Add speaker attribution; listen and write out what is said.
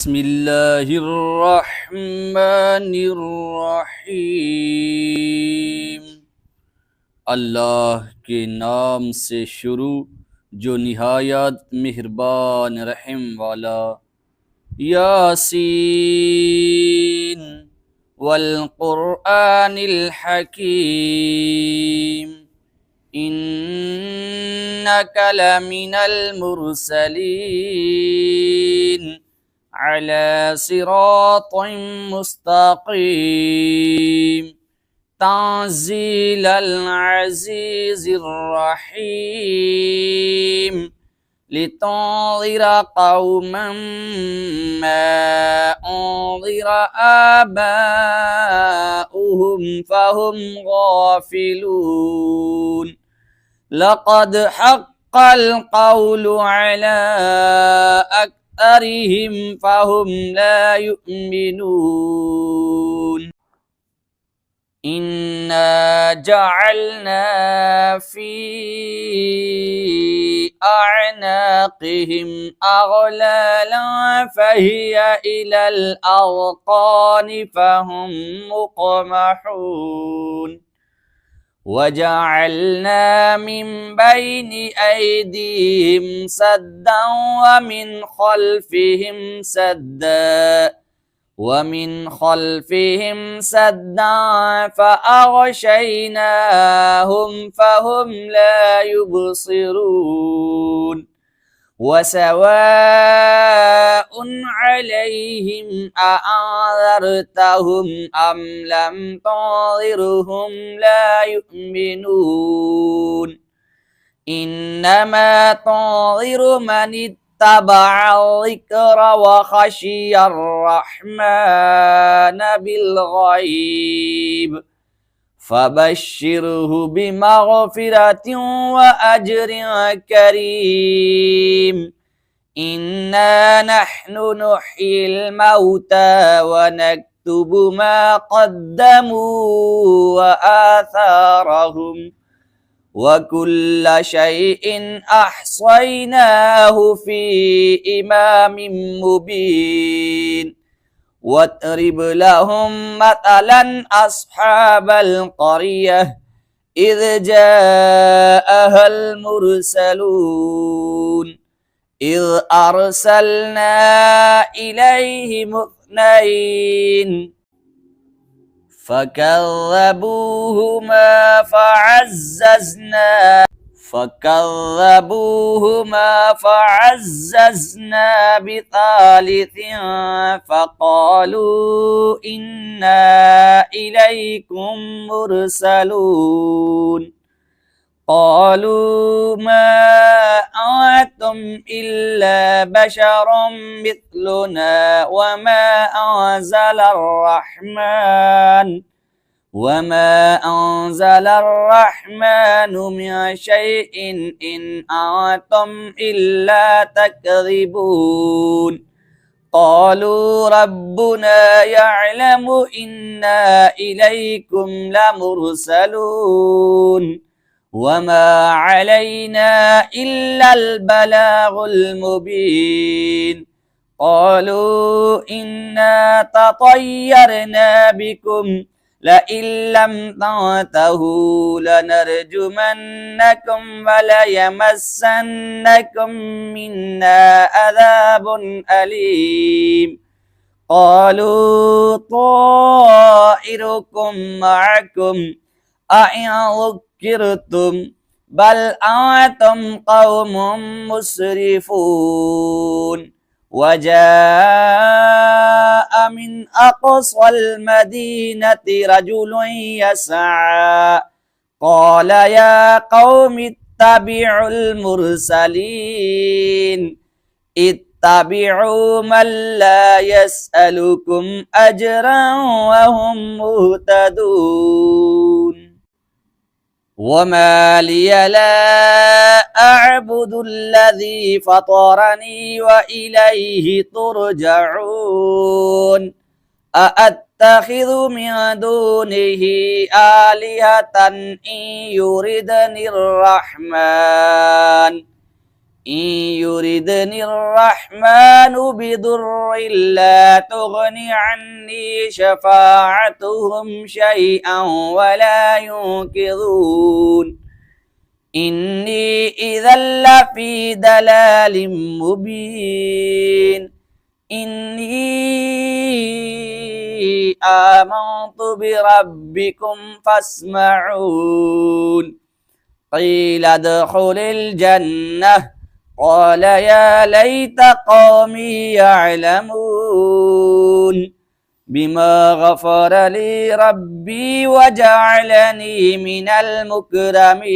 Speaker 1: बिस्मिल्लाहिर्रहमानिर्रहीम। अल्लाह के नाम से शुरू जो निहायत मेहरबान रहम वाला। यासीन वल कुरआनिल हकीम इन्नका लमिनल मुरसलीन अला सिरातिम मुस्तकीम तांज़ीलल अज़ीज़िर रहीम लितुंज़िरा क़ौमन मा उन्ज़िरा आबाउहुम फ़हुम गाफ़िलून। लक़द हक़्क़ल क़ौलु अला अक्तरिहिम फ़हुम ला युमिनून। इन्ना जअलना फ़ी अअनाक़िहिम अग़लालन फ़हिय इलल अज़क़ानि फ़हुम मुक़महून। वजअलना मिन बैनि ऐदीहिम सद्दन वमिन खल्फ़िहिम सद्दा फ़अग़शयनाहुम फ़हुम ला युबसिरून। वसवाउन अलैहिम अअंज़रतहुम अम लम तुंज़िरहुम ला युमिनून। इन्नमा तुंज़िरु मन इत्तबअ ज़िक्र व ख़शियर रहमान बिल ग़ैब फ़बश्शिरहु बिमग़फ़िरतिन व अज्रिन करीम। इन्ना नहनु नुह्यिल मौता व नक्तुबु मा क़द्दमू व आथारहुम व कुल्ल शैइन अहसयनाहु फ़ी इमामिन मुबीन। वत्रिब लहुम मतलन अस्हाबल क़रियह इज़ जाअहल मुरसलून इज़ अरसलना इलैहिम इस्नैन فكذبوهما فعززنا بثالث فقالوا إنا إليكم مرسلون قالوا ما أنتم إلا بشر مثلنا وما أنزل الرحمن من شيء إن أنتم إلا تكذبون قالوا ربنا يعلم إنا إليكم لمرسلون وما علينا إلا البلاغ المبين قالوا إنا تطيرنا بكم لئن لم تنتهوا لنرجمنكم وليمسنكم منا عذاب أليم قالوا طائركم معكم أئن ذكرتم بل أنتم قوم مسرفون وجاء من أقصى المدينة رجل يسعى قال يا قوم اتبعوا المرسلين اتبعوا من لا يسألكم أجرا وهم مهتدون وما لي لا أعبد الذي فطرني وإليه ترجعون أأتخذ من دونه آلهة إن يردني الرحمن إن يردني الرحمن بضر لا تغن عني شفاعتهم شيئا ولا ينقذون إني إذا لفي دلال مبين إني آمنت بربكم فاسمعون قيل ادخل الجنة قال يا ليت قومي يعلمون بما غفر لي ربي وجعلني من المكرمين